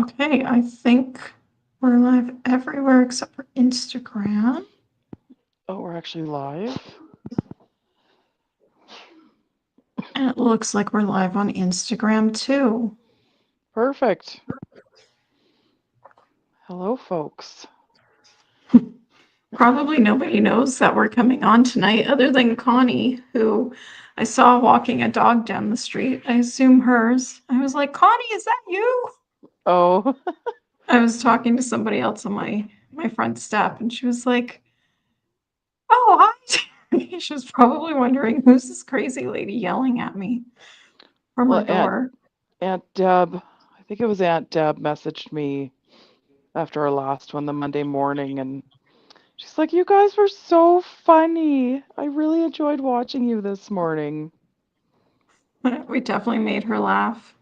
Okay, I think we're live everywhere except for Instagram. Oh, we're actually live? And it looks like we're live on Instagram too. Perfect. Hello, folks. Probably nobody knows that we're coming on tonight other than Connie, who I saw walking a dog down the street. I assume hers. I was like, Connie, is that you? Oh, I was talking to somebody else on my front step, and she was like, "Oh, hi." She was probably wondering who's this crazy lady yelling at me from her well, door. Aunt Deb, I think it was Aunt Deb messaged me after our last one the Monday morning, and she's like, "You guys were so funny. I really enjoyed watching you this morning." We definitely made her laugh.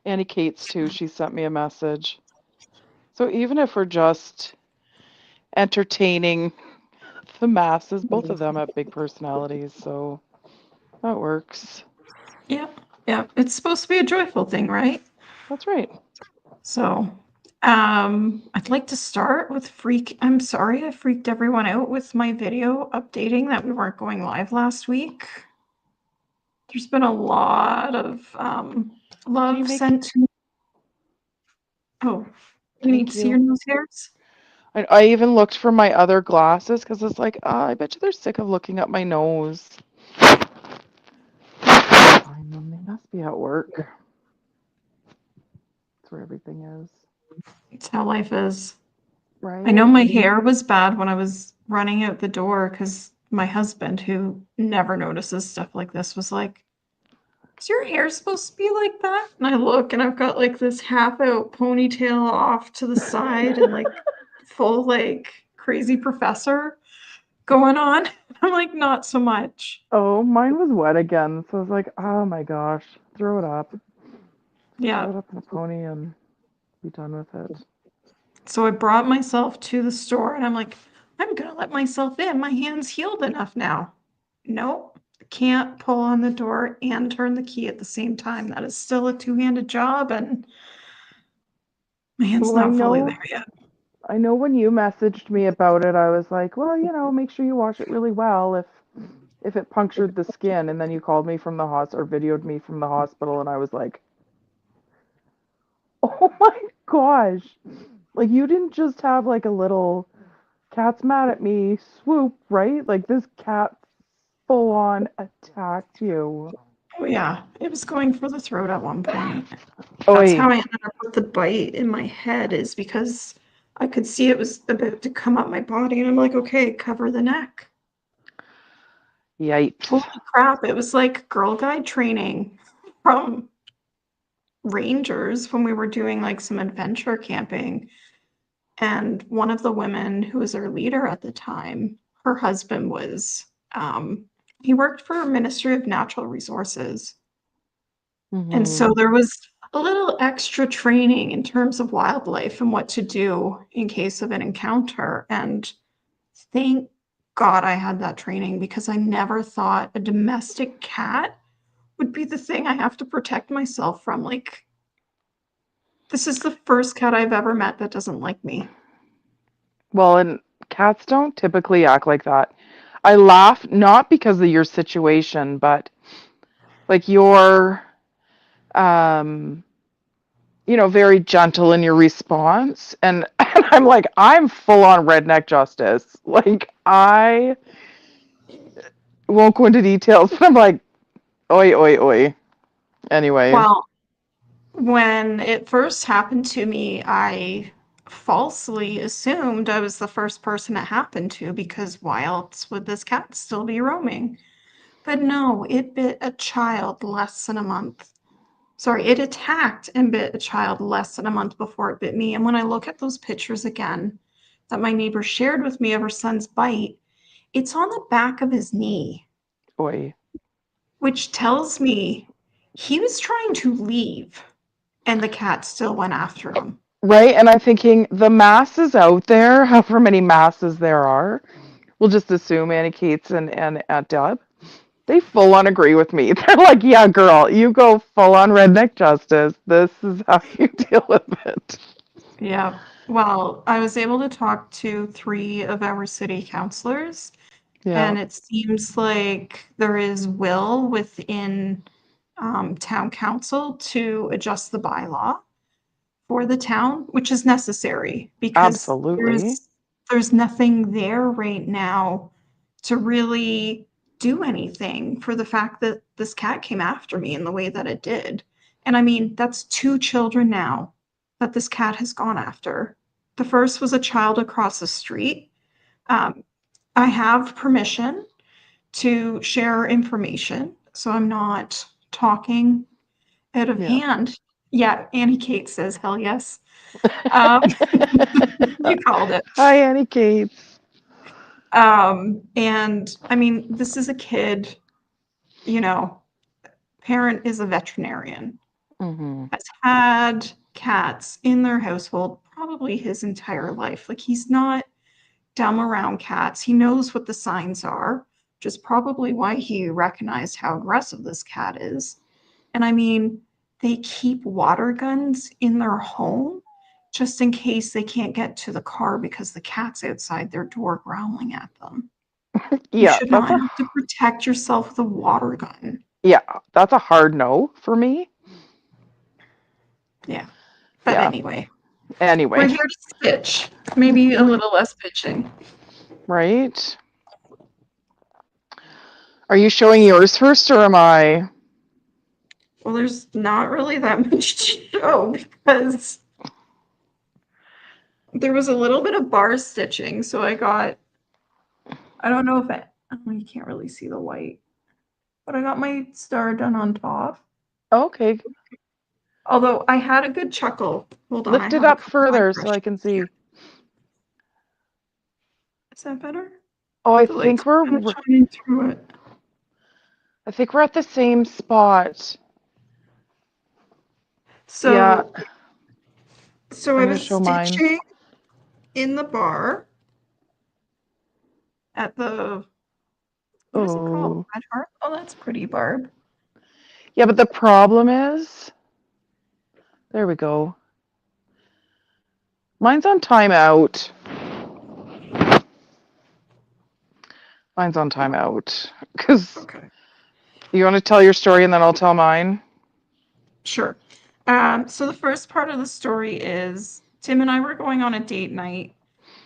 Annie Kate's too, she sent me a message. So even if we're just entertaining the masses, both of them have big personalities, so that works. Yep, yep. It's supposed to be a joyful thing, right? That's right. So, I'd like to start with I'm sorry I freaked everyone out with my video updating that we weren't going live last week. There's been a lot of Can you love make, sent to me. Oh, you need thank to see your you. nose hairs? I even looked for my other glasses because it's like, I bet you they're sick of looking at my nose. I can't find them. They must be at work. That's where everything is. It's how life is. I know Right? my hair was bad when I was running out the door because my husband, who never notices stuff like this, was like, "Is your hair supposed to be like that?" And I look and I've got like this half out ponytail off to the side and like full like crazy professor going on. I'm like, not so much. Oh, mine was wet again. So I was like, oh my gosh, throw it up. Yeah. Throw it up in a pony and be done with it. So I brought myself to the store and I'm like, I'm going to let myself in. My hand's healed enough now. Nope. Can't pull on the door and turn the key at the same time. That is still a two-handed job and my hand's Well, not fully there yet. I know when you messaged me about it, I was like, well, make sure you wash it really well if it punctured the skin. And then you called me from the hospital or videoed me from the hospital, and I was like, oh my gosh. Like you didn't just have like a little cat's mad at me swoop, right? Like this cat full on attacked you. Oh yeah, it was going for the throat at one point. That's Oi. how I ended up with the bite in my head is because I could see it was about to come up my body and I'm like, okay, cover the neck. Yipes. Holy crap, it was like Girl Guide training from rangers when we were doing like some adventure camping. And one of the women who was our leader at the time, her husband was, he worked for Ministry of Natural Resources. And Mm-hmm. so there was a little extra training in terms of wildlife and what to do in case of an encounter. And thank God I had that training because I never thought a domestic cat would be the thing I have to protect myself from. Like, this is the first cat I've ever met that doesn't like me. Well, and cats don't typically act like that. I laugh not because of your situation, but like you're um very gentle in your response. And I'm like, I'm full on redneck justice. Like I won't go into details, but I'm like, oi, oi, oi. Anyway, Well, when it first happened to me, I falsely assumed I was the first person it happened to because why else would this cat still be roaming? But no, it bit a child less than a month. Sorry, it attacked and bit a child less than a month before it bit me. And when I look at those pictures again that my neighbor shared with me of her son's bite, it's on the back of his knee, oi. which tells me he was trying to leave and the cat still went after him. Right? And I'm thinking the masses out there, however many masses there are, we'll just assume Annie Kate's and Aunt Deb. They full on agree with me. They're like, yeah, girl, you go full on redneck justice. This is how you deal with it. Yeah. Well, I was able to talk to three of our city councilors, Yeah, and it seems like there is will within town council to adjust the bylaw for the town, which is necessary because absolutely. there's nothing there right now to really do anything for the fact that this cat came after me in the way that it did. And I mean, that's two children now that this cat has gone after. The first was a child across the street. Um, I have permission to share information, so I'm not talking out of Yeah. hand. Yeah, Annie Kate says, hell yes. Um, you called it. Hi, Annie Kate. And I mean, this is a kid, you know, parent is a veterinarian, Hmm. has had cats in their household probably his entire life. Like he's not dumb around cats. He knows what the signs are, which is probably why he recognized how aggressive this cat is. And I mean, they keep water guns in their home just in case they can't get to the car because the cat's outside their door growling at them. You Yeah, should that's not a have to protect yourself with a water gun. yeah, that's a hard no for me. Yeah. But Yeah. anyway, we're Anyway, here to stitch. Maybe a little less pitching. right? Are you showing yours first or am I? Well, there's not really that much to show because there was a little bit of bar stitching. So I don't know if oh, you can't really see the white, but I got my star done on top. Okay, Although I had a good chuckle. Hold on, I lift it have a up couple eye further so I brushes can here. see. Is that better? Oh, I The light's think we're kind of shining through it. I think we're at the same spot. Yeah, So, so I'm I gonna was show mine. stitching in the bar at the what is it called? Oh, Red Heart? Oh, that's pretty, Barb. yeah, but the problem is, there we go. Mine's on timeout. Mine's on timeout. Because Okay. you want to tell your story and then I'll tell mine? Sure. So the first part of the story is Tim and I were going on a date night.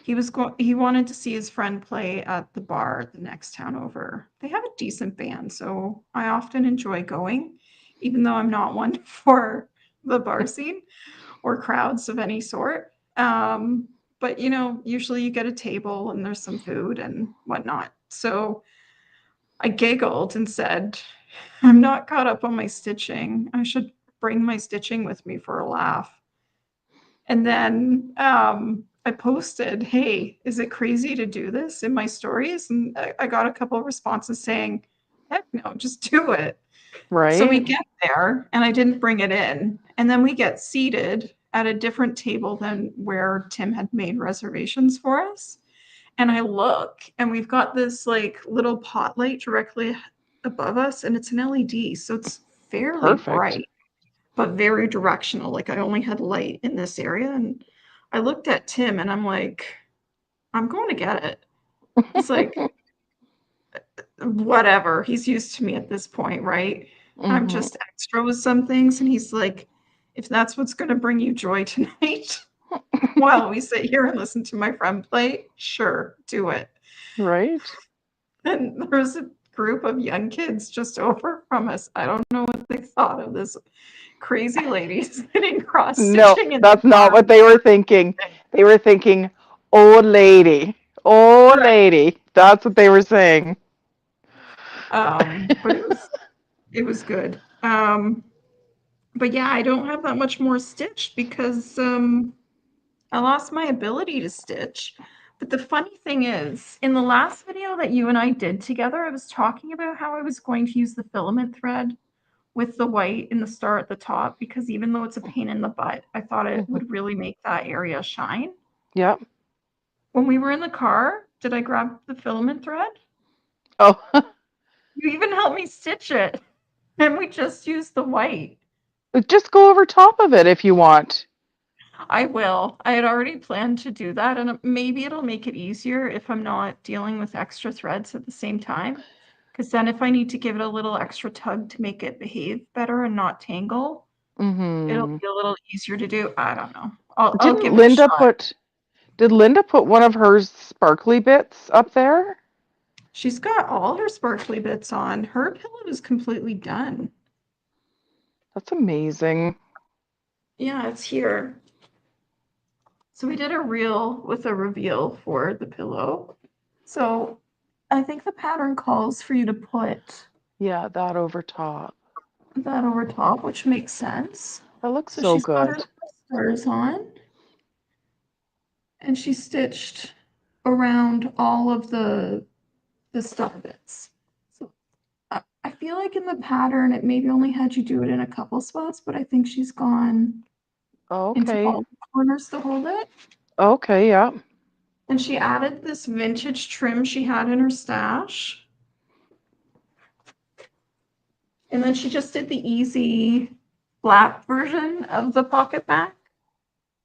He wanted to see his friend play at the bar the next town over. They have a decent band, so I often enjoy going, even though I'm not one for the bar scene or crowds of any sort. But usually you get a table and there's some food and whatnot. So I giggled and said, I'm not caught up on my stitching. I should bring my stitching with me for a laugh. And then I posted, hey, is it crazy to do this in my stories? And I got a couple of responses saying, heck no, just do it. So we Right? get there, and I didn't bring it in. And then we get seated at a different table than where Tim had made reservations for us. And I look, and we've got this like little pot light directly above us, and it's an LED. So it's fairly Perfect. bright, but very directional. Like I only had light in this area. And I looked at Tim and I'm like, I'm going to get it. He's like, whatever. He's used to me at this point, right? I'm Hmm. just extra with some things. And he's like, if that's what's going to bring you joy tonight, while we sit here and listen to my friend play, sure, do it. Right? And there was a group of young kids just over from us. I don't know what they thought of this crazy lady sitting cross No, stitching in the that's not bar. what they were thinking. They were thinking, old lady, old Right. lady. That's what they were saying. But it was good. But yeah, I don't have that much more stitched because I lost my ability to stitch. But the funny thing is, in the last video that you and I did together, I was talking about how I was going to use the filament thread with the white and the star at the top because even though it's a pain in the butt, I thought it Mhm. would really make that area shine. Yep. When we were in the car, did I grab the filament thread? Oh, You even helped me stitch it. And we just used the white. Just go over top of it if you want. I will. I had already planned to do that, and maybe it'll make it easier if I'm not dealing with extra threads at the same time. Because then if I need to give it a little extra tug to make it behave better and not tangle, it'll Mm-hmm. be a little easier to do. I don't know. I'll Didn't give it a Linda shot. put did Linda put one of her sparkly bits up there? She's got all her sparkly bits on. Her pillow is completely done. That's amazing. Yeah, it's here. So we did a reel with a reveal for the pillow. So I think the pattern calls for you to put Yeah, that over top. that over top, which makes sense. That looks So so she's got her good. little stars on, and she stitched around all of the star bits. So I feel like in the pattern it maybe only had you do it in a couple spots, but I think she's gone into Okay. all the corners to hold it. Okay, yeah. And she added this vintage trim she had in her stash. And then she just did the easy flap version of the pocket back.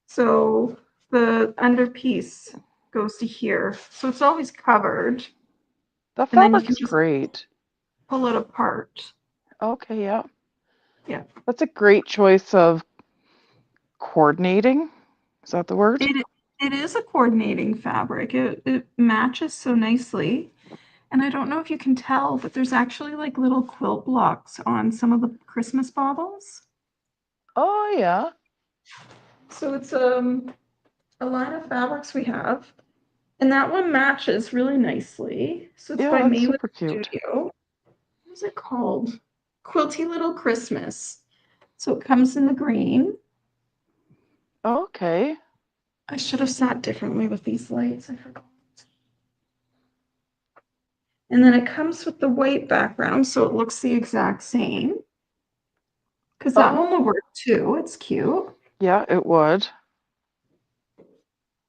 So the underpiece goes to here. So it's always covered. That And then you can fabric's just great. pull it apart. Okay, yeah. Yeah. That's a great choice of coordinating. Is that the word? It it is a coordinating fabric. It matches so nicely. And I don't know if you can tell, but there's actually like little quilt blocks on some of the Christmas baubles. Oh, yeah. So it's a line of fabrics we have. And that one matches really nicely. So it's Yeah, by that's Maywood super cute. Studio. What is it called? Quilty Little Christmas. So it comes in the green. Okay. I should have sat differently with these lights. I forgot. And then it comes with the white background, so it looks the exact same. Because that one will Oh, work too. It's cute. yeah, it would.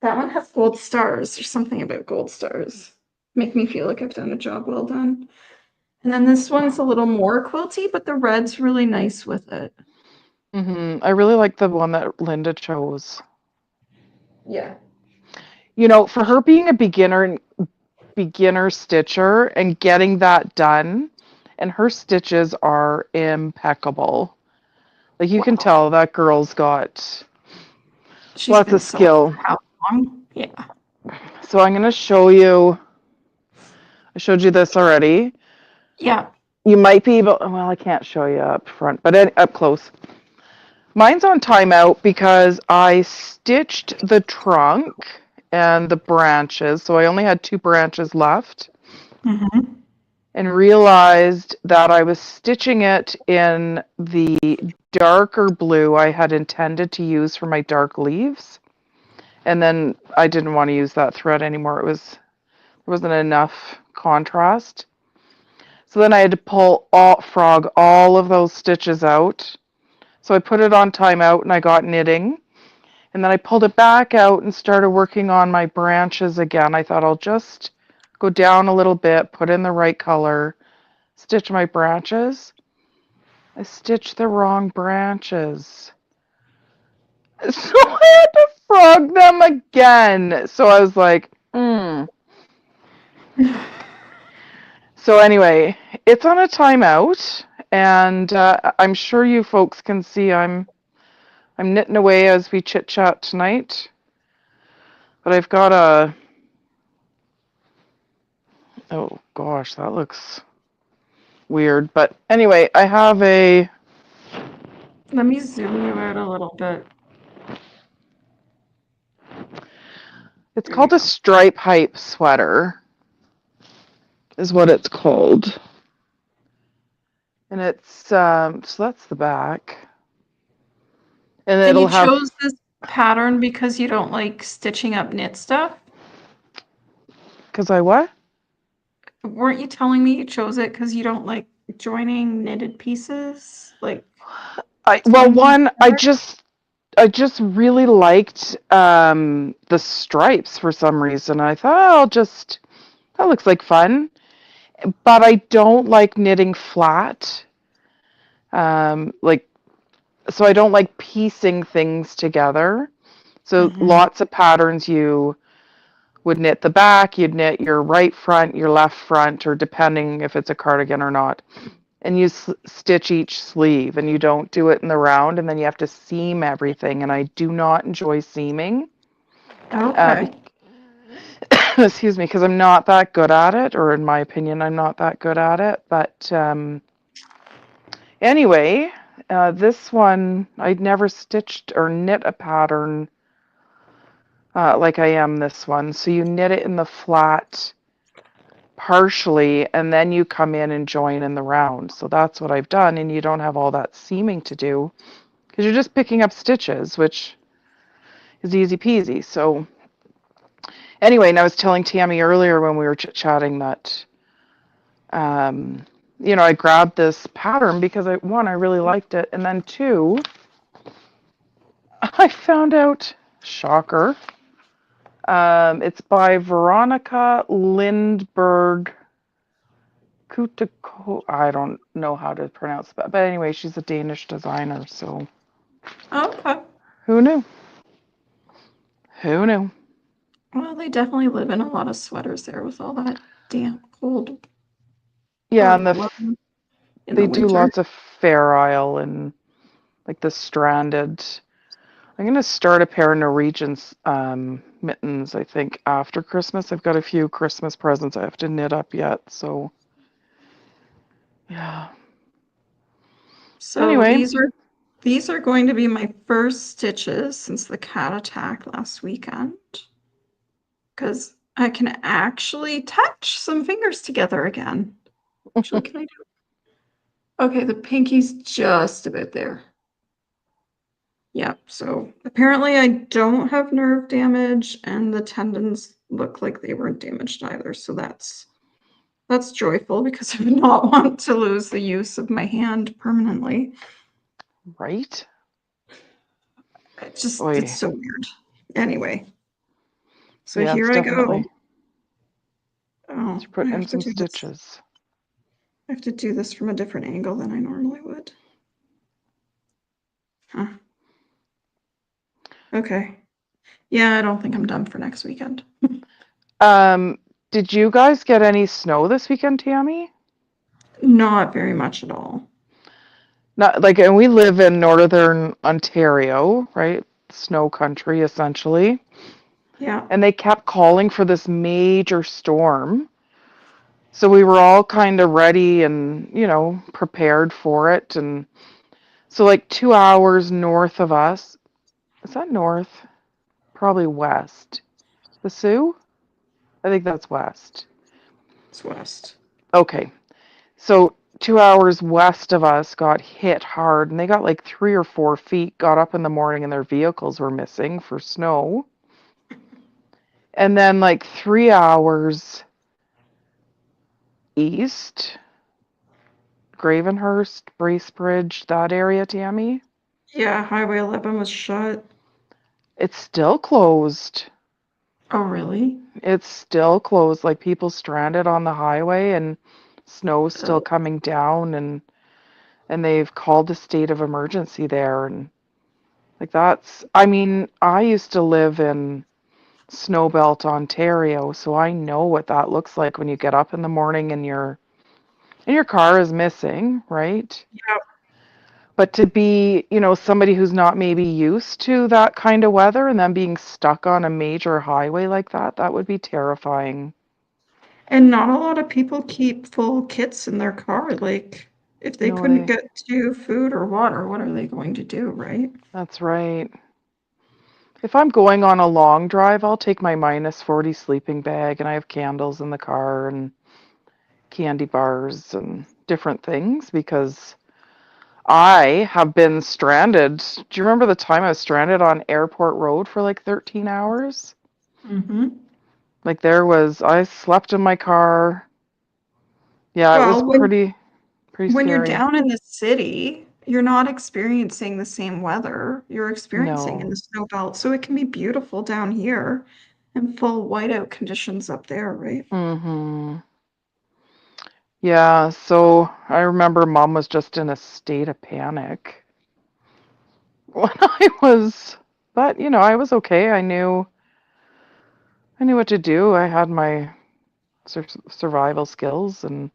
That one has gold stars. There's something about gold stars. Make me feel like I've done a job well done. And then this one's a little more quilty, but the red's really nice with it. I really like the one that Linda chose. Yeah. You know, for her being a beginner stitcher and getting that done, and her stitches are impeccable. Like you can Wow. tell that girl's got She's lots been of sewing skill. for how long? Yeah. So I'm going to show you, I showed you this already. Yeah. You might be able, well, I can't show you up front, but up close. Mine's on timeout because I stitched the trunk and the branches, so I only had two branches left, Mm-hmm. and realized that I was stitching it in the darker blue I had intended to use for my dark leaves. And then I didn't want to use that thread anymore. There wasn't enough contrast. So then I had to frog all of those stitches out. So I put it on timeout and I got knitting. And then I pulled it back out and started working on my branches again. I thought I'll just go down a little bit, put in the right color, stitch my branches. I stitched the wrong branches. So I had to frog them again. So I was like, So anyway, it's on a timeout, and I'm sure you folks can see I'm knitting away as we chit chat tonight. But I've got a, oh gosh, that looks weird. But anyway, I have Let me zoom you out a little bit. it's There you called a go. stripe hype sweater, is what it's called. And it's, so that's the back. And And it'll you have, chose this pattern because you don't like stitching up knit stuff? because I what? Weren't you telling me you chose it because you don't like joining knitted pieces? Like Well, one piece one, fabric? I just really liked the stripes for some reason. I thought, that looks like fun. But I don't like knitting flat. Like, so I don't like piecing things together. So Mm-hmm. lots of patterns you would knit the back, you'd knit your right front, your left front, or depending if it's a cardigan or not. And you stitch each sleeve, and you don't do it in the round, and then you have to seam everything. And I do not enjoy seaming. Uh, Okay. excuse me, because I'm not that good at it, or in my opinion, I'm not that good at it. But anyway, this one, I'd never stitched or knit a pattern like I am this one. So you knit it in the flat partially, and then you come in and join in the round. So that's what I've done, and you don't have all that seaming to do because you're just picking up stitches, which is easy peasy. So anyway, and I was telling Tammy earlier when we were chatting that um, I grabbed this pattern because one, I really liked it, and then two, I found out, shocker, it's by Veronica Lindberg Kutiko. I don't know how to pronounce that, but anyway, she's a Danish designer, so Okay. who knew? Who knew? Well, they definitely live in a lot of sweaters there with all that damp, cold, Yeah, and weather in the they do winter. lots of Fair Isle and like the stranded. I'm gonna start a pair of Norwegian mittens. I think after Christmas, I've got a few Christmas presents I have to knit up yet. So yeah. So Anyway, these are going to be my first stitches since the cat attack last weekend because I can actually touch some fingers together again. Actually, can I do it? Okay, the pinky's just about there. Yep, so apparently I don't have nerve damage and the tendons look like they weren't damaged either. So that's joyful because I would not want to lose the use of my hand permanently. right? It's Oi, so weird. Anyway, so yeah, here it's I go. definitely. Oh, Let's put in some stitches. I have to do this from a different angle than I normally would. Huh. Okay. Yeah, I don't think I'm done for next weekend. Um, did you guys get any snow this weekend, Tammy? Not very much at all. Not like, and we live in northern Ontario, right? Snow country, essentially. Yeah. And they kept calling for this major storm. So we were all kind of ready and, prepared for it. And so, like, 2 hours north of us, is that north? Probably west. The Sioux? I think that's west. It's west. Okay. So 2 hours west of us got hit hard, and they got like 3 or 4 feet, got up in the morning, and their vehicles were missing for snow. And then, like, 3 hours east, Gravenhurst, Bracebridge, that area, Tammy, Yeah, Highway 11 was shut. it's still closed. Oh, really? It's still closed. Like, people stranded on the highway, and snow's still Oh. coming down, and they've called a state of emergency there. And like, I mean, I used to live in Snowbelt, Ontario, so I know what that looks like when you get up in the morning and your car is missing, right? Yeah. But to be, somebody who's not maybe used to that kind of weather and then being stuck on a major highway like that, that would be terrifying. And not a lot of people keep full kits in their car. Like, if they No, couldn't get to food or water, what are they going to do, right? that's right. If I'm going on a long drive, I'll take my -40 sleeping bag, and I have candles in the car and candy bars and different things because I have been stranded. Do you remember the time I was stranded on Airport Road for like 13 hours? Mm-hmm. Like, I slept in my car. Yeah, it was Well, pretty when you're scary. down in the city, you're not experiencing the same weather you're experiencing in No. the snow belt. So it can be beautiful down here and full whiteout conditions up there, right? Mm-hmm. Yeah, so I remember mom was just in a state of panic when I was, but I was okay. I knew what to do. I had my survival skills and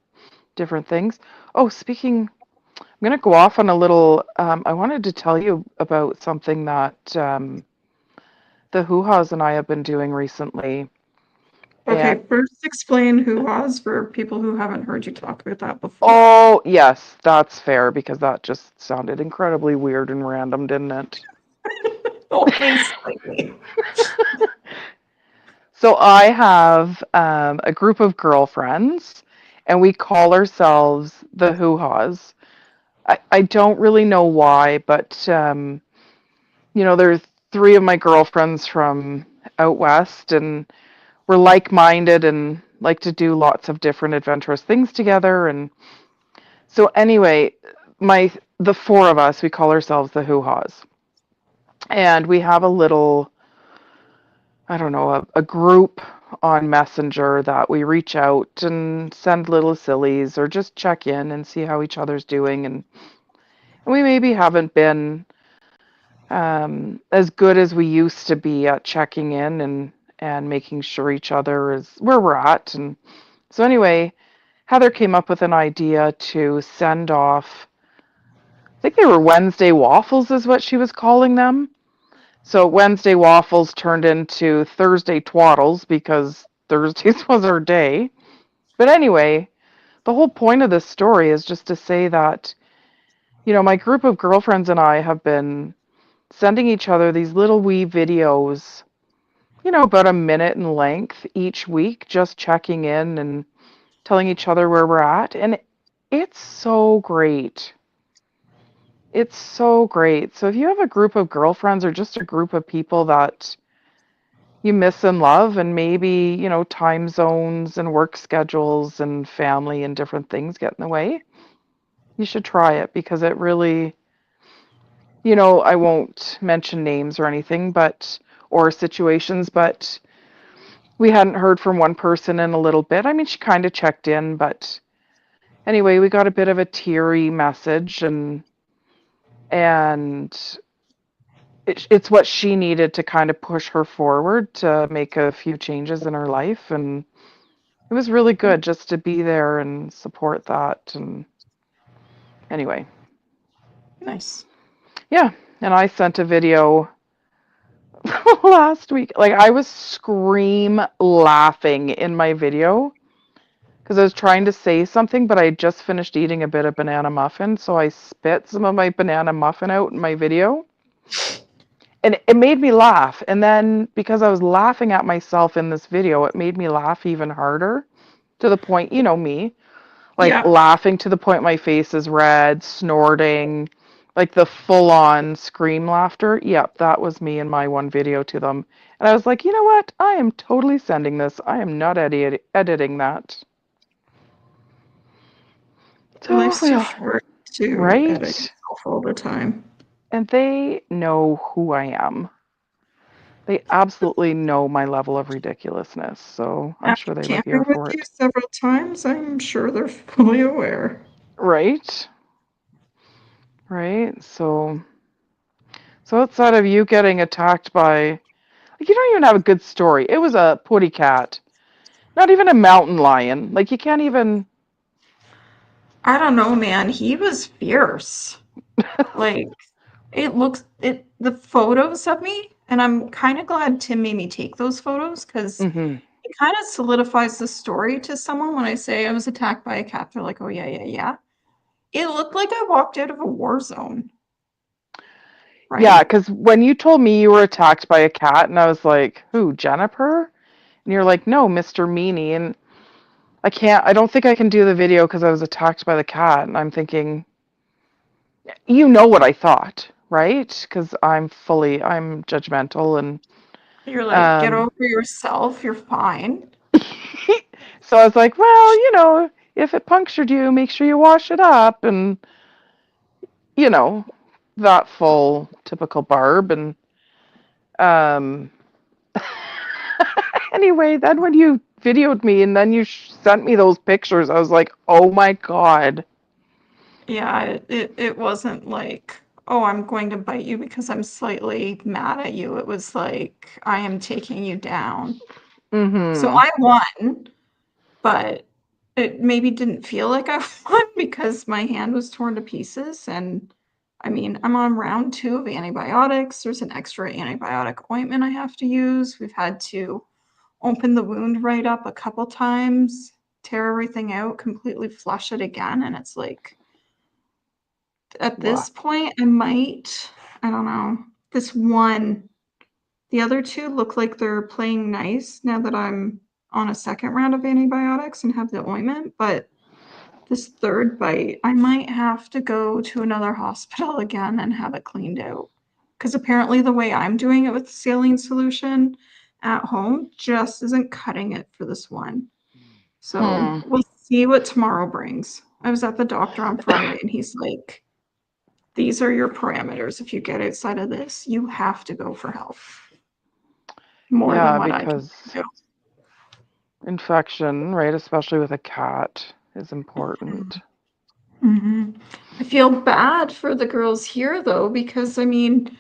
different things. Oh, I'm going to go off on a little. I wanted to tell you about something that the Hoo Ha's and I have been doing recently. And Okay, first explain who was for people who haven't heard you talk about that before. oh, yes, that's fair because that just sounded incredibly weird and random, didn't it? Only slightly. So I have a group of girlfriends, and we call ourselves the Hoo Ha's. I don't really know why, but there's three of my girlfriends from out west, and we're like-minded and like to do lots of different adventurous things together. And so anyway, my the four of us, we call ourselves the Hoo Ha's, and we have a little, I don't know, a group on Messenger that we reach out and send little sillies or just check in and see how each other's doing. And we maybe haven't been as good as we used to be at checking in and making sure each other is where we're at. And so anyway, Heather came up with an idea to send off, I think they were Wednesday waffles is what she was calling them. So Wednesday waffles turned into Thursday twaddles because Thursdays was our day. But anyway, the whole point of this story is just to say that, my group of girlfriends and I have been sending each other these little wee videos, about a minute in length each week, just checking in and telling each other where we're at. And it's so great. It's so great. So if you have a group of girlfriends or just a group of people that you miss and love, and maybe, time zones and work schedules and family and different things get in the way, you should try it because it really, I won't mention names or anything, or situations, but we hadn't heard from one person in a little bit. I mean, she kind of checked in, but anyway, we got a bit of a teary message, and it's what she needed to kind of push her forward to make a few changes in her life. And it was really good just to be there and support that. And anyway, Nice. yeah. And I sent a video last week. Like, I was scream laughing in my video because I was trying to say something, but I had just finished eating a bit of banana muffin. So I spit some of my banana muffin out in my video. And it made me laugh. And then because I was laughing at myself in this video, it made me laugh even harder to the point, me, like Yeah. laughing to the point my face is red, snorting, like the full on scream laughter. Yep, that was me in my one video to them. And I was like, you know what? I am totally sending this. I am not editing that. So, Life's too well, short to edit right? yourself all the time. And they know who I am. They absolutely know my level of ridiculousness. So I'm After sure they were camping here with for you it. several times, I'm sure they're fully aware. Right? Right? So outside of you getting attacked by, like, you don't even have a good story. It was a putty cat, not even a mountain lion. Like, you can't even. I don't know, man. He was fierce. Like, the photos of me, and I'm kind of glad Tim made me take those photos because Hmm. it kind of solidifies the story to someone when I say I was attacked by a cat. They're like, oh, yeah, yeah, yeah. It looked like I walked out of a war zone, Yeah, right? because when you told me you were attacked by a cat, and I was like, who, Jennifer? And you're like, no, Mr. Meanie. And I don't think I can do the video because I was attacked by the cat. And I'm thinking, you know what I thought, right? Because I'm judgmental. And You're like, get um, over yourself. You're fine. so I was like, well, if it punctured you, make sure you wash it up. And, you know, that full typical Barb. And um, anyway, then when you videoed me, and then you sent me those pictures. I was like, oh my God. Yeah, it wasn't like, oh, I'm going to bite you because I'm slightly mad at you. It was like, I am taking you down. So Mm-hmm. I won, but it maybe didn't feel like I won because my hand was torn to pieces. And I mean, I'm on round 2 of antibiotics. There's an extra antibiotic ointment I have to use. We've had to open the wound right up a couple times, tear everything out, completely flush it again. And it's like, at Wow. this point, I don't know, this one, the other two look like they're playing nice now that I'm on a second round of antibiotics and have the ointment. But this third bite, I might have to go to another hospital again and have it cleaned out. Because apparently, the way I'm doing it with the saline solution at home just isn't cutting it for this one. So Hmm. we'll see what tomorrow brings. I was at the doctor on Friday and he's like, these are your parameters. If you get outside of this, you have to go for help more than Yeah, what I can because do. infection, right, especially with a cat, is important. Mhm. I feel bad for the girls here though, because I mean,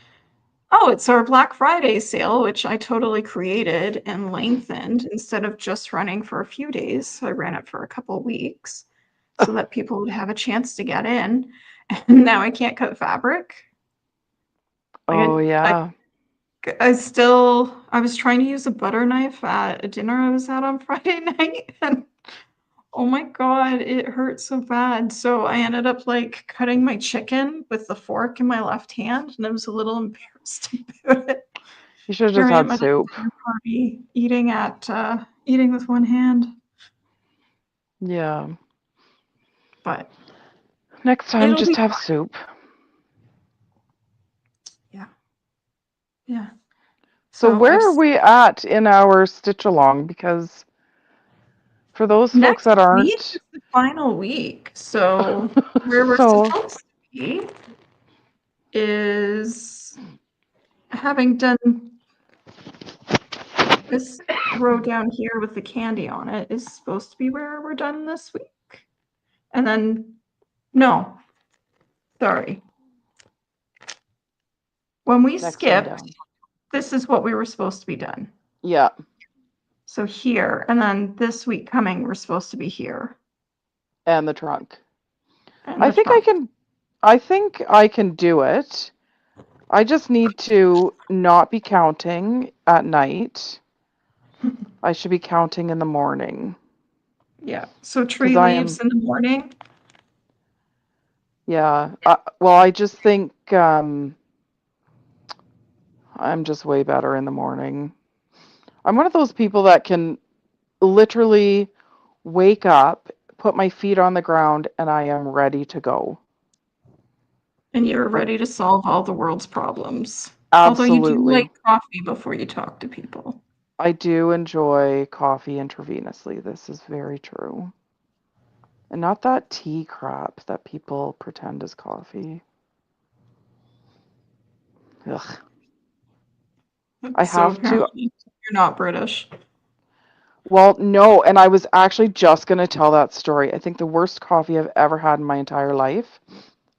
oh, it's our Black Friday sale, which I totally created and lengthened instead of just running for a few days. I ran it for a couple weeks so that people would have a chance to get in. And now I can't cut fabric. Oh, Like yeah. I was trying to use a butter knife at a dinner I was at on Friday night, and oh my God, it hurt so bad. So I ended up like cutting my chicken with the fork in my left hand, and I was a little embarrassed about it. You should have Here just I had am at a soup. dinner party eating with one hand, Yeah. but Next time, it'll just be have fine. soup. Yeah, yeah. So, So where are we at in our stitch along? Because for those folks next that week aren't, is the final week. So where we're so supposed to be is having done this row down here with the candy on it is supposed to be where we're done this week. And then, no, sorry. When we next one skipped, down. this is what we were supposed to be done. Yeah, So here, and then this week coming, we're supposed to be here and the trunk. and I the think I trunk. can. I think I can do it. I just need to not be counting at night. I should be counting in the morning Yeah. So because tree I leaves am. in the morning. Yeah. Well, I just think I'm just way better in the morning. I'm one of those people that can literally wake up, put my feet on the ground, and I am ready to go. And you're Like, ready to solve all the world's problems. Although you do like absolutely. coffee before you talk to people. I do enjoy coffee intravenously. This is very true. And not that tea crap that people pretend is coffee. Ugh. I So have to. apparently you're not British. Well, no, and I was actually just going to tell that story. I think the worst coffee I've ever had in my entire life,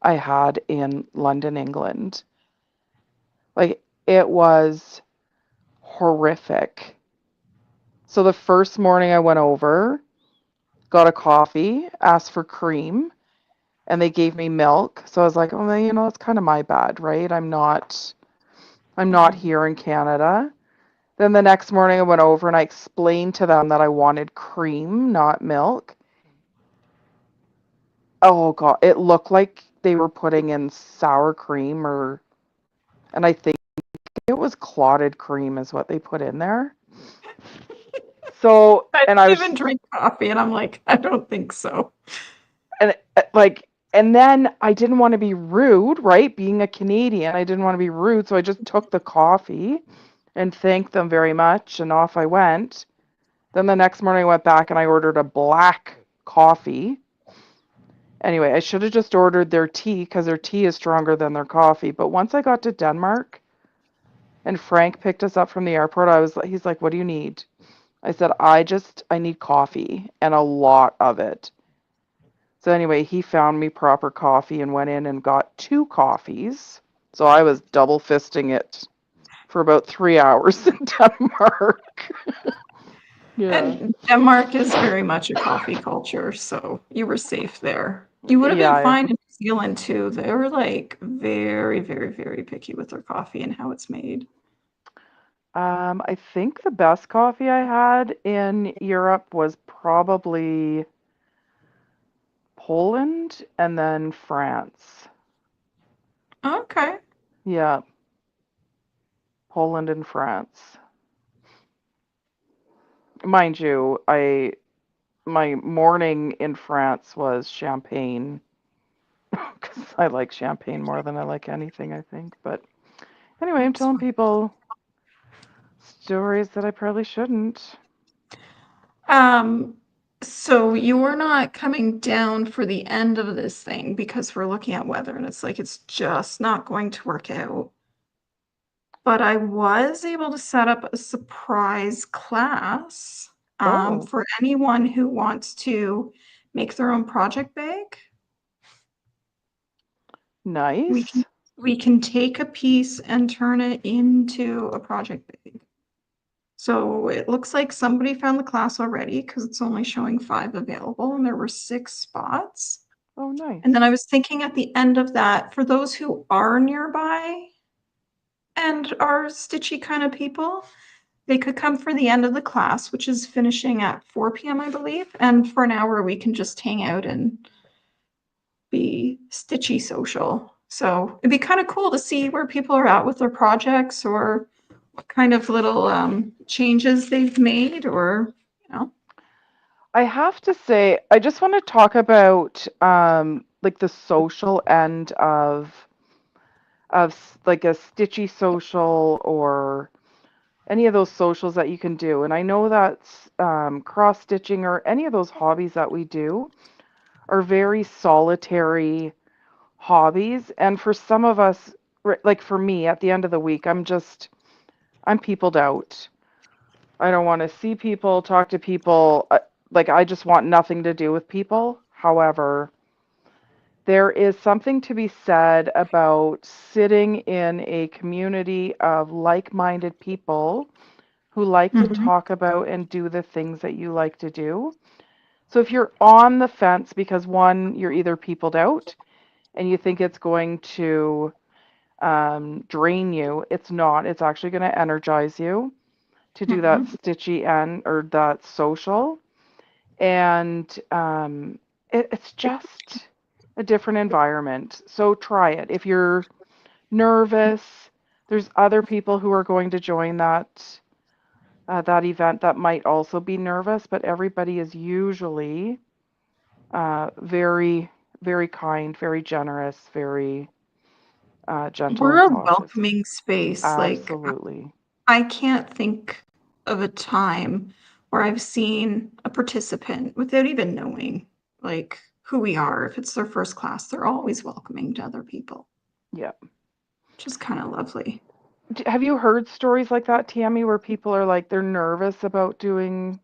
I had in London, England. Like, it was horrific. So the first morning I went over, got a coffee, asked for cream, and they gave me milk. So I was like, oh, well, it's kind of my bad, right? I'm not Mhm. here in Canada. Then the next morning I went over and I explained to them that I wanted cream, not milk. Oh God, it looked like they were putting in sour cream and I think it was clotted cream is what they put in there. So, I and I don't was, even drink coffee, and I'm like, I don't think so. and like, and then I didn't want to be rude, right? Being a Canadian, I didn't want to be rude. So I just took the coffee and thanked them very much. And off I went. Then the next morning I went back and I ordered a black coffee. Anyway, I should have just ordered their tea because their tea is stronger than their coffee. But once I got to Denmark and Frank picked us up from the airport, he's like, "What do you need?" I said, I need coffee and a lot of it. So anyway, he found me proper coffee and went in and got 2 coffees. So I was double fisting it for about 3 hours in Denmark. Yeah. And Denmark is very much a coffee culture, so you were safe there. You would have been Yeah. fine in New Zealand too. They're like very, very, very picky with their coffee and how it's made. I think the best coffee I had in Europe was probably Poland and then France. Okay. Yeah, Poland and France. Mind you, I my morning in France was champagne because I like champagne more than I like anything, I think. But anyway, I'm That's telling fine. people stories that I probably shouldn't. Um, so you're not coming down for the end of this thing because we're looking at weather and it's like it's just not going to work out. But I was able to set up a surprise class Oh, for anyone who wants to make their own project bag. We can nice. we can take a piece and turn it into a project bag. So it looks like somebody found the class already because it's only showing 5 available and there were 6 spots. Oh, And then nice. I was thinking at the end of that, for those who are nearby and are stitchy kind of people, they could come for the end of the class, which is finishing at 4 p.m., I believe. And for an hour, we can just hang out and be stitchy social. So it'd be kind of cool to see where people are at with their projects or what kind of little changes they've made or, you know. I have to say, I just want to talk about like the social end of like a stitchy social or any of those socials that you can do. And I know that cross stitching or any of those hobbies that we do are very solitary hobbies. And for some of us, like for me, at the end of the week, I'm peopled out. I don't want to see people, talk to people. Like I just want nothing to do with people. However, there is something to be said about sitting in a community of like-minded people who like to Mhm. talk about and do the things that you like to do. So if you're on the fence because one, you're either peopled out and you think it's going to drain you, it's not. It's actually going to energize you to do that Mhm. stitchy end or that social. And it's just a different environment. So try it. If you're nervous, there's other people who are going to join that event that might also be nervous, but everybody is usually very, very kind, very generous, very gentle and We're a cautious. welcoming space. Like, Absolutely. I can't think of a time where I've seen a participant without even knowing, like, who we are. If it's their first class, they're always welcoming to other people, Yeah. which is kind of lovely. Have you heard stories like that, Tammy, where people are like they're nervous about doing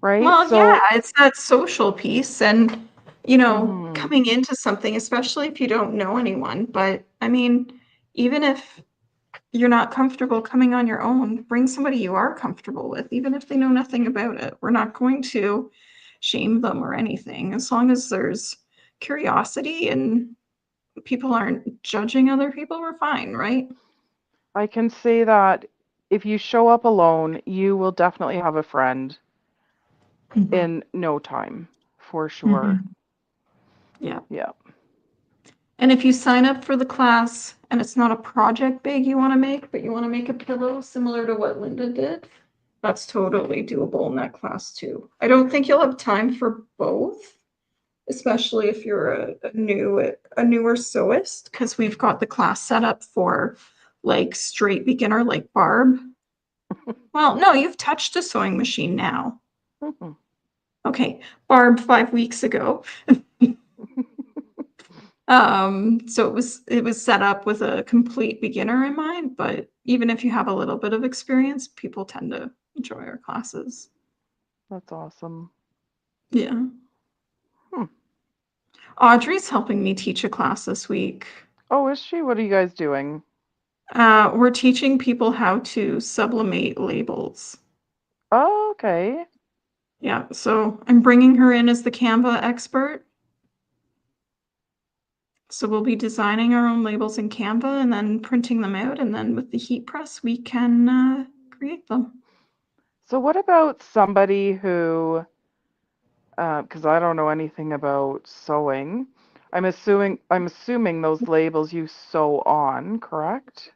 right? Well, yeah, So, it's that social piece and, mhm. coming into something, especially if you don't know anyone. But I mean, even if you're not comfortable coming on your own, bring somebody you are comfortable with, even if they know nothing about it. We're not going to shame them or anything. As long as there's curiosity and people aren't judging other people, we're fine, right? I can say that if you show up alone, you will definitely have a friend Mhm. in no time, for sure. Mhm. Yeah. Yeah. And if you sign up for the class and it's not a project bag you want to make, but you want to make a pillow similar to what Linda did, that's totally doable in that class too. I don't think you'll have time for both, especially if you're a newer sewist, because we've got the class set up for like straight beginner like Barb. Well, no, you've touched a sewing machine now. Mhm. Okay, Barb 5 weeks ago. So it was set up with a complete beginner in mind, but even if you have a little bit of experience, people tend to, enjoy our classes. That's awesome. Yeah. Hmm. Audrey's helping me teach a class this week. Oh, is she? What are you guys doing? We're teaching people how to sublimate labels. Oh, okay. Yeah, so I'm bringing her in as the Canva expert. So we'll be designing our own labels in Canva and then printing them out, and then with the heat press, we can create them. So what about somebody who, because I don't know anything about sewing. I'm assuming those labels you sew on, correct?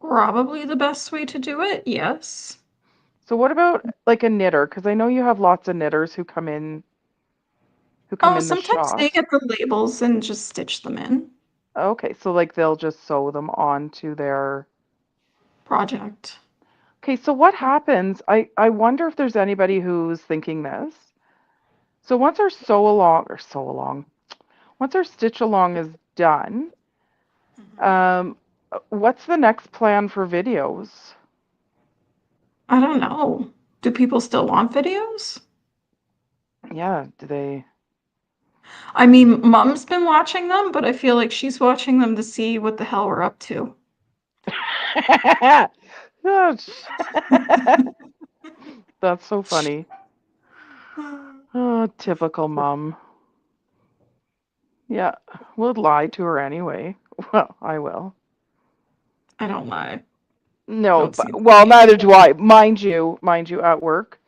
Probably the best way to do it, yes. So what about like a knitter? Because I know you have lots of knitters who come Oh, in the sometimes they shop. get the labels and just stitch them in. Okay, so like they'll just sew them onto their. Project. Okay, so what happens? I wonder if there's anybody who's thinking this. So once our once our stitch along is done, Mhm. um, what's the next plan for videos? I don't know. Do people still want videos? Yeah, do they? I mean, Mom's been watching them, but I feel like she's watching them to see what the hell we're up to. Gosh. That's so funny. Oh, typical mom. Yeah, we'll lie to her anyway. Well, I will. I don't lie. No, Don't but see well, neither do I. Mind you, at work,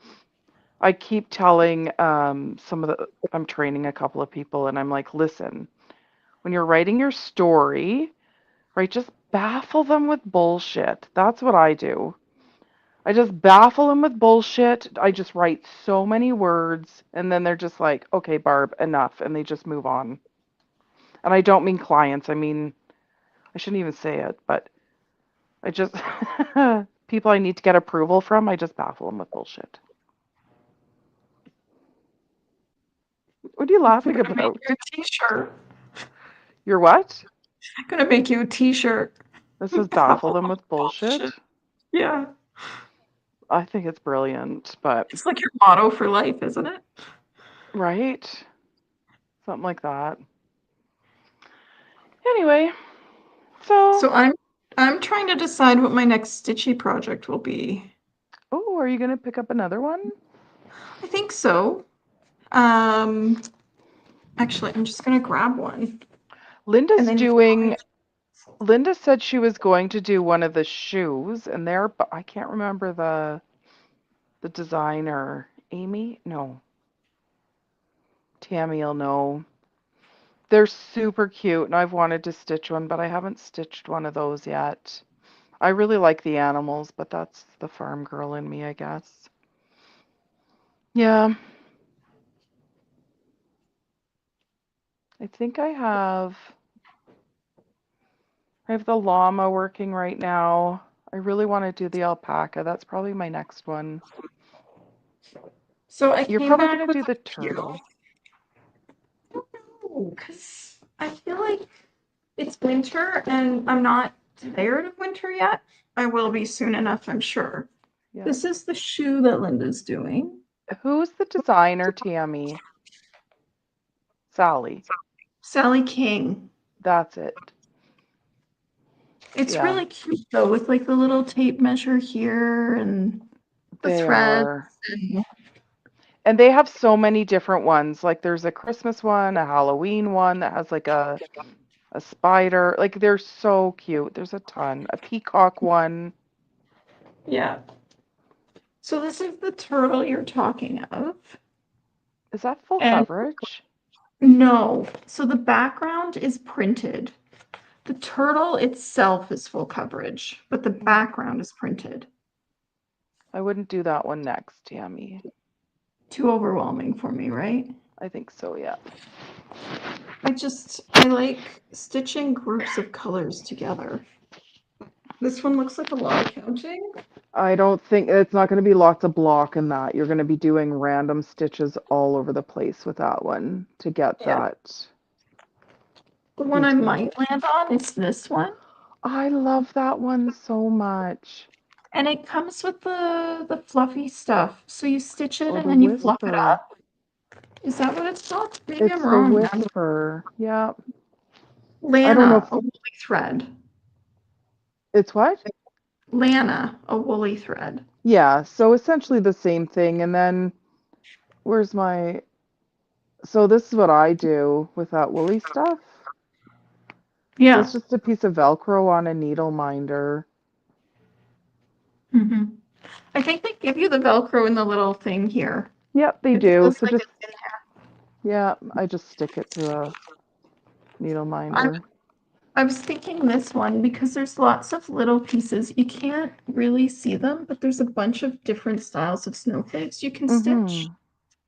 I keep telling I'm training a couple of people, and I'm like, listen, when you're writing your story, right, just baffle them with bullshit. That's what I do. I just baffle them with bullshit. I just write so many words, and then they're just like, okay, Barb, enough, and they just move on. And I don't mean clients. I mean, I shouldn't even say it, but I just people I need to get approval from, I just baffle them with bullshit. What are you I'm laughing gonna make about? you a t-shirt. You're what? I'm gonna make you a t-shirt. This is baffle Baffle them with bullshit. bullshit. Yeah. I think it's brilliant, but It's like your motto for life, isn't it? right? Something like that. Anyway, so, So I'm trying to decide what my next stitchy project will be. oh, are you gonna pick up another one? I think so. Um, Actually, I'm just gonna grab one, and Linda's then you can doing, Linda said she was going to do one of the shoes, and they're, but I can't remember the designer. Amy? No, Tammy'll know. They're super cute, and I've wanted to stitch one, but I haven't stitched one of those yet. I really like the animals, but that's the farm girl in me, I guess. Yeah, I think I have the llama working right now. I really want to do the alpaca. That's probably my next one. So I You're came probably back gonna with do a the few. turtle. Because I feel like it's winter and I'm not tired of winter yet. I will be soon enough, I'm sure. Yeah. This is the shoe that Linda's doing. Who's the designer, Tammy? Sally. Sally King. That's it. It's Yeah, really cute though, with like the little tape measure here and the they threads are. and And they have so many different ones. Like there's a Christmas one, a Halloween one that has like a spider. Like they're so cute. There's a ton. A peacock one. yeah. So this is the turtle you're talking of. Is that full And coverage? no, so the background is printed. The turtle itself is full coverage, but the Mm, background is printed. I wouldn't do that one next, Tammy. Too overwhelming for me, right? I think so, yeah. I like stitching groups of colors together. This one looks like a lot of counting. I don't think it's not going to be lots of block in that. You're going to be doing random stitches all over the place with that one to get Yeah. that The one I detail. might land on is this one. I love that one so much. And it comes with the fluffy stuff. So you stitch it Oh, and the then you fluff it whisper. up. Is that what it's called? Maybe I'm It's the wrong. whisper. Yeah. I don't know Lana, if a woolly thread. it's what? Lana, a woolly thread. Yeah, so essentially the same thing. And then where's my, so this is what I do with that woolly stuff. So it's Yeah. just a piece of Velcro on a needle minder. hmm I think they give you the Velcro in the little thing here. Yep, they It do. feels So like just, it's in yeah, I just stick it to a needle there. minder. I was thinking this one because there's lots of little pieces. You can't really see them, but there's a bunch of different styles of snowflakes you can stitch. Mm-hmm.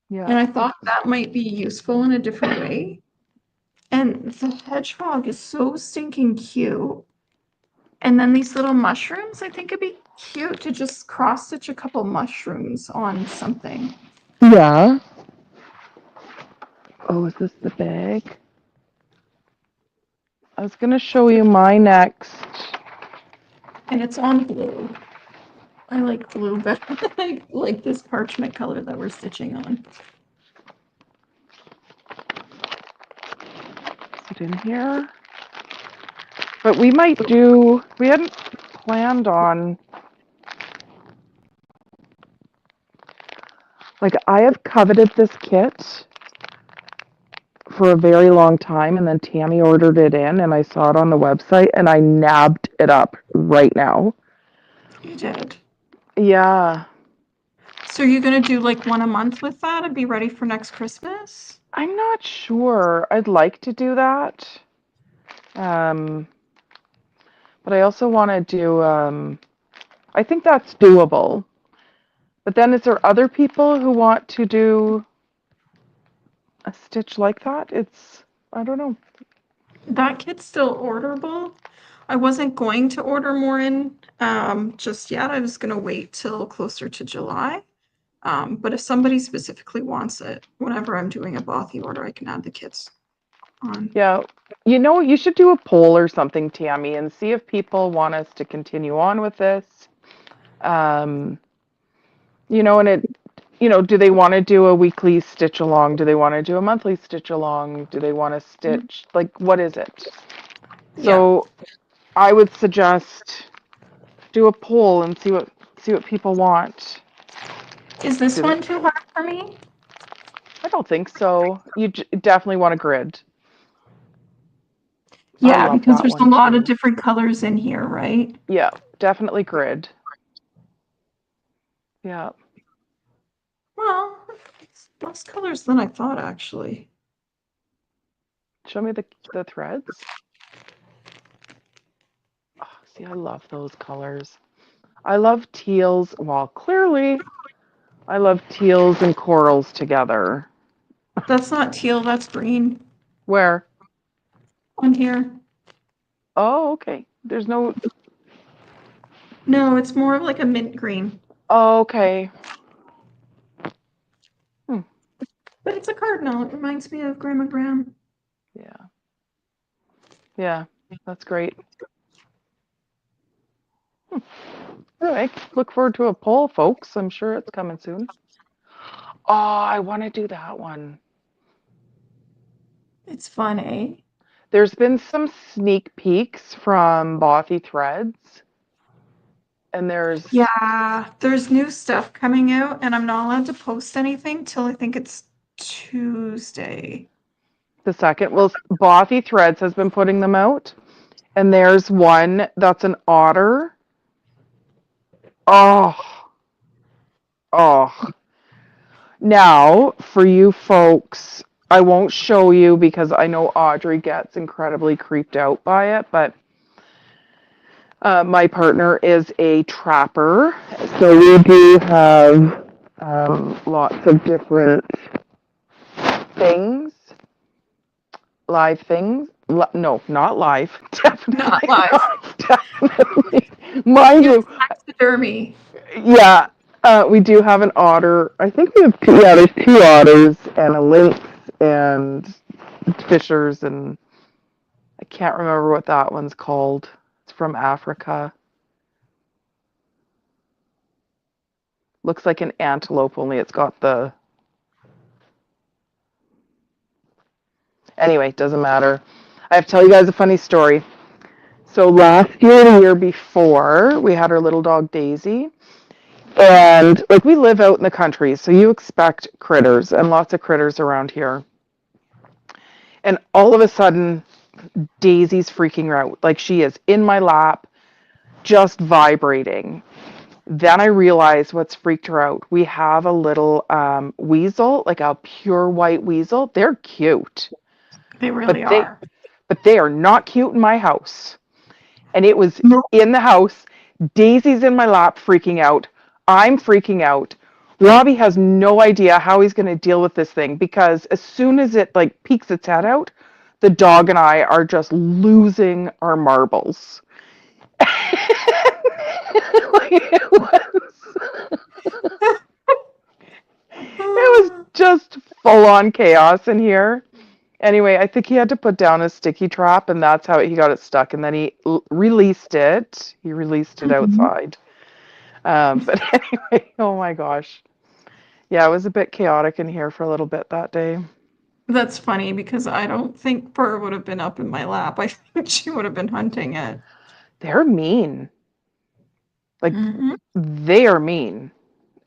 Yeah. And I thought that might be useful in a different way. And the hedgehog is so stinking cute. And then these little mushrooms, I think it'd be cute to just cross stitch a couple mushrooms on something. Yeah. Oh, is this the bag? I was gonna show you my next. And it's on blue. I like blue better than I like this parchment color that we're stitching on. Is it in here? But we might do, we hadn't planned on, like, I have coveted this kit for a very long time, and then Tammy ordered it in, and I saw it on the website, and I nabbed it up right now. You did. Yeah, So you're gonna do like one a month with that and be ready for next Christmas? I'm not sure. I'd like to do that. Um, but I also want to do, I think that's doable. But then is there other people who want to do a stitch like that? I don't know. That kit's still orderable. I wasn't going to order more in just yet. I was gonna wait till closer to July. But if somebody specifically wants it, whenever I'm doing a Bothy order, I can add the kits on. Yeah, you know, you should do a poll or something, Tammy, and see if people want us to continue on with this. Um, and do they want to do a weekly stitch along? Do they want to do a monthly stitch along? Do they want to stitch, like, what is it? Yeah. So I would suggest do a poll and see what people want. Is this Do they? one too hard for me? I don't think so. You definitely want a grid. I Yeah, love because that there's a one lot of too. different colors in here, right? Yeah, definitely grid. Yeah. Well, it's less colors than I thought, actually. Show me the threads. Oh, see, I love those colors. I love teals. Well, clearly, I love teals and corals together. That's not teal, that's green Where? on here. Oh, okay. There's no. No, it's more of like a mint green, Oh, okay. Hmm. but it's a cardinal. It reminds me of Grandma Graham. Yeah. Yeah. That's great. Hmm. All right. Look forward to a poll, folks. I'm sure it's coming soon. Oh, I want to do that one. It's fun, eh? There's been some sneak peeks from Bothy Threads, and there's Yeah, there's new stuff coming out, and I'm not allowed to post anything till I think it's Tuesday. the second. Well, Bothy Threads has been putting them out, and there's one that's an otter. Oh, oh. Now, for you folks, I won't show you because I know Audrey gets incredibly creeped out by it, but my partner is a trapper, so we do have lots of different things, live things. No, not live. Not Definitely live. not. Definitely. Mind You have you, taxidermy. yeah, we do have an otter. I think we have two. Yeah, there's two otters and a lynx and fishers, and I can't remember what that one's called. It's from Africa. Looks like an antelope, only it's got the. Anyway, doesn't matter. I have to tell you guys a funny story. So last year, the year before, we had our little dog Daisy. And like we live out in the country, so you expect critters and lots of critters around here. And all of a sudden, Daisy's freaking out. Like she is in my lap, just vibrating. Then I realized what's freaked her out. We have a little weasel, like a pure white weasel. They're cute, They but really they are. but they are not cute in my house. And it was No. in the house. Daisy's in my lap, freaking out. I'm freaking out. Robbie has no idea how he's going to deal with this thing because as soon as it like peeks its head out, the dog and I are just losing our marbles. Like, it was just full on chaos in here. Anyway, I think he had to put down a sticky trap, and that's how he got it stuck. And then he released it. He released it Mhm. outside. But anyway, oh my gosh. Yeah, it was a bit chaotic in here for a little bit that day. That's funny because I don't think Burr would have been up in my lap. I think she would have been hunting it. They're mean. Like, Mhm. they are mean.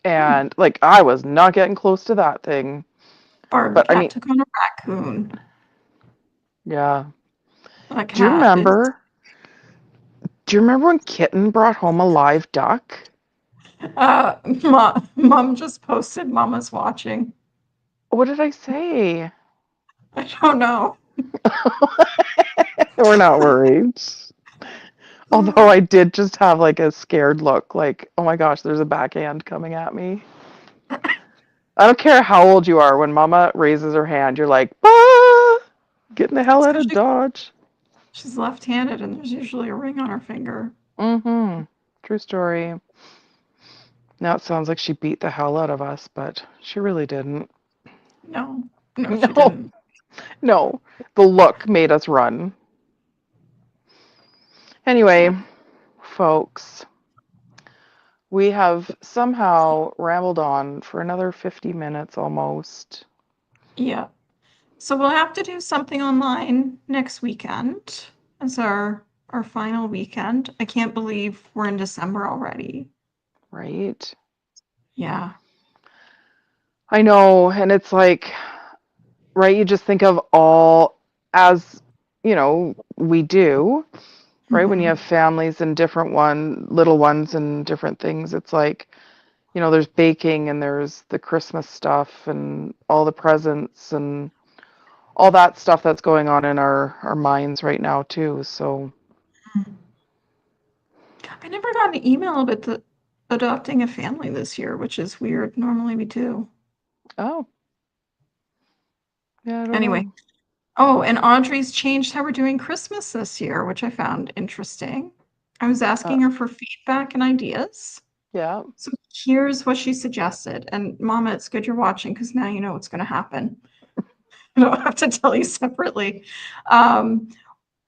Hmm. And, like, I was not getting close to that thing. Barb the But, I cat mean, took on a raccoon. yeah. A Do you cat is remember? Do you remember when Kitten brought home a live duck? Mom just posted Mama's watching. What did I say? I don't know. We're not worried. Although I did just have like a scared look, like, oh my gosh, there's a backhand coming at me. I don't care how old you are, when Mama raises her hand, you're like, ah, getting the hell It's out because of Dodge. she's left-handed and there's usually a ring on her finger. Mm-hmm. True story. Now it sounds like she beat the hell out of us, but she really didn't. No, no, she No, didn't. no. The look made us run. Anyway, Yeah, folks, we have somehow rambled on for another 50 minutes almost. yeah. So we'll have to do something online next weekend as our final weekend. I can't believe we're in December already. Right? Yeah. I know, and it's like, right, you just think of all, as we do, right? When you Hmm. have families and different little ones and different things, it's like, there's baking and there's the Christmas stuff and all the presents and all that stuff that's going on in our minds right now too. So, I never got an email about the adopting a family this year, which is weird. Normally we do. oh, yeah, I don't Anyway. know. Oh, and Audrey's changed how we're doing Christmas this year, which I found interesting. I was Uh, asking her for feedback and ideas. yeah. So here's what she suggested. And Mama, it's good you're watching because now you know what's going to happen. I don't have to tell you separately. Um,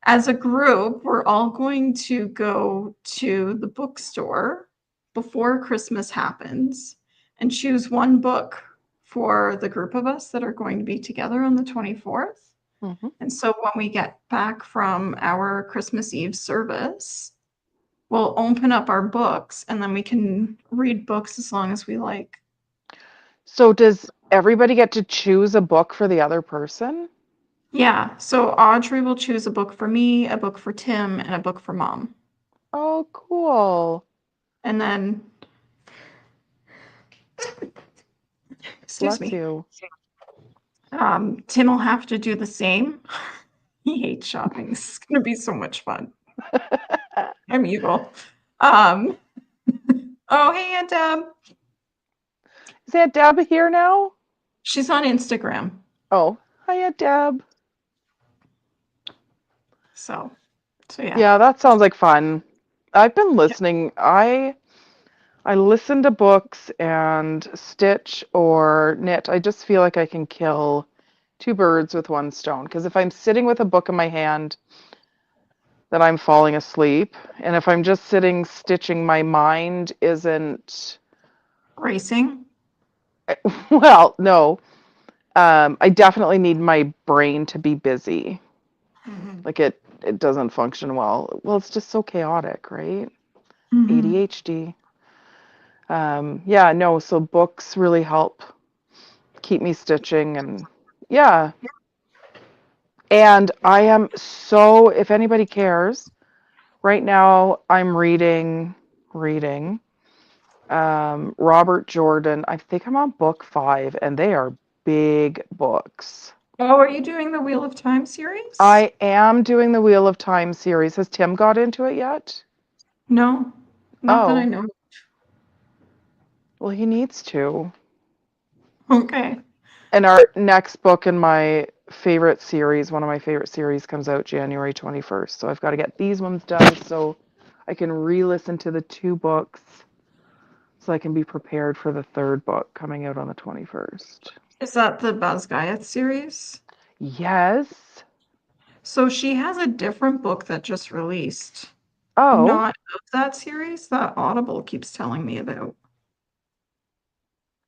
as a group, we're all going to go to the bookstore before Christmas happens and choose one book for the group of us that are going to be together on the 24th. Hmm. And so when we get back from our Christmas Eve service, we'll open up our books and then we can read books as long as we like. So does everybody get to choose a book for the other person? Yeah, so Audrey will choose a book for me, a book for Tim, and a book for Mom. Oh, cool. And then, excuse Bless me, you. Tim will have to do the same. He hates shopping. This is going to be so much fun. I'm evil. Um, oh, hey, Aunt Deb. Is Aunt Deb here now? She's on Instagram. Oh, hi, Aunt Deb. So, so yeah. Yeah, that sounds like fun. I've been listening. I listen to books and stitch or knit. I just feel like I can kill two birds with one stone. Because if I'm sitting with a book in my hand, then I'm falling asleep. And if I'm just sitting stitching, my mind isn't Racing? Well, no. I definitely need my brain to be busy. Mhm. Like it doesn't function well. Well, it's just so chaotic, right? Mhm. ADHD. Yeah, no, so books really help keep me stitching and yeah. And I am so, if anybody cares, right now I'm reading Robert Jordan. I think I'm on book 5 and they are big books. Oh, are you doing the Wheel of Time series? I am doing the Wheel of Time series. Has Tim got into it yet? No, not that I Oh, know. well, he needs to. Okay. And our next book in my favorite series, one of my favorite series, comes out January 21st. So I've got to get these ones done so I can re listen to the 2 books so I can be prepared for the 3rd book coming out on the 21st. Is that the Buzz Guyot series? Yes. So she has a different book that just released. Oh, Not of that series that Audible keeps telling me about.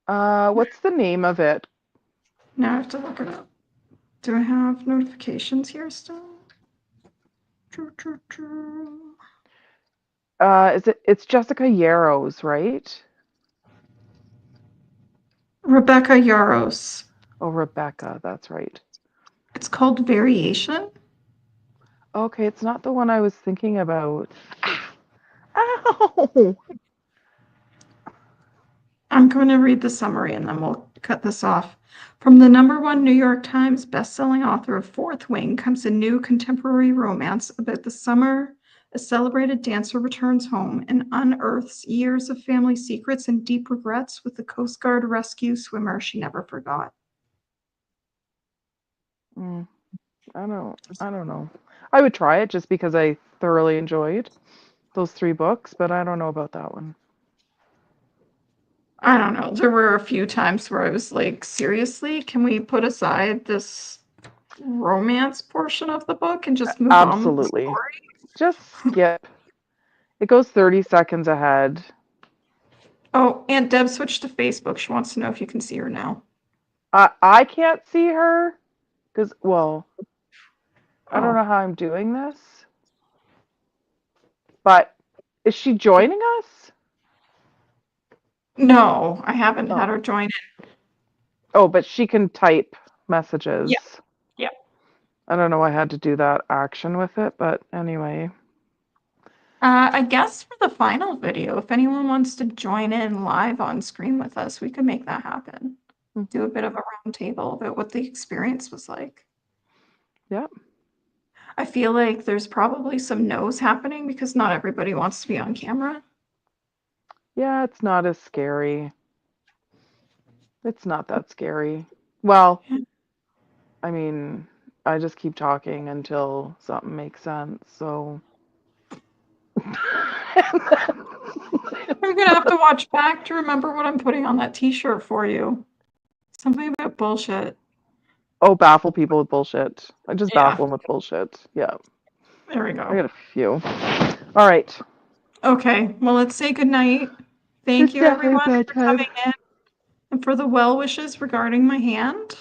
what's the name of it? Now I have to look it up. Do I have notifications here still? Choo, choo, choo. It's Jessica Yarrows, right? Rebecca Yaros. Oh, Rebecca, that's right. It's called Variation. Okay, it's not the one I was thinking about. Ow! I'm going to read the summary and then we'll cut this off. From the #1 New York Times bestselling author of Fourth Wing comes a new contemporary romance about the summer a celebrated dancer returns home and unearths years of family secrets and deep regrets with the Coast Guard rescue swimmer she never forgot. Mm, I don't know. I would try it just because I thoroughly enjoyed those 3 books, but I don't know about that one. I don't know. There were a few times where I was like, seriously, can we put aside this romance portion of the book and just move on with the Absolutely. Just story? skip. It goes 30 seconds ahead. Oh, Aunt Deb switched to Facebook. She wants to know if you can see her now. I can't see her because, well, I don't Oh, know how I'm doing this, but is she joining us? no, I haven't had Oh. her join in. Oh, but she can type Yeah, messages. yeah. I don't know why I had to do that action with it, but anyway. I guess for the final video, if anyone wants to join in live on screen with us, we could make that happen. Do Hmm. a bit of a round table about what the experience was like. Yeah. I feel like there's probably some no's happening because not everybody wants to be on camera. Yeah, it's not as scary. It's not that scary. Well, I mean, I just keep talking until something makes sense. So, I'm gonna have to watch back to remember what I'm putting on that t-shirt for you. Something about bullshit. oh, baffle people with bullshit. I just Yeah, baffle them with bullshit. Yeah, there we I go. got a few. All right. Okay, well, let's say goodnight. Thank It's you, definitely everyone, for bedtime. coming in and for the well wishes regarding my hand.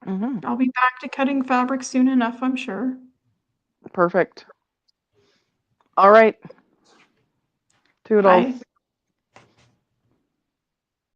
Hmm. I'll be back to cutting fabric soon enough, I'm sure. Perfect. All right. Toodles. Bye.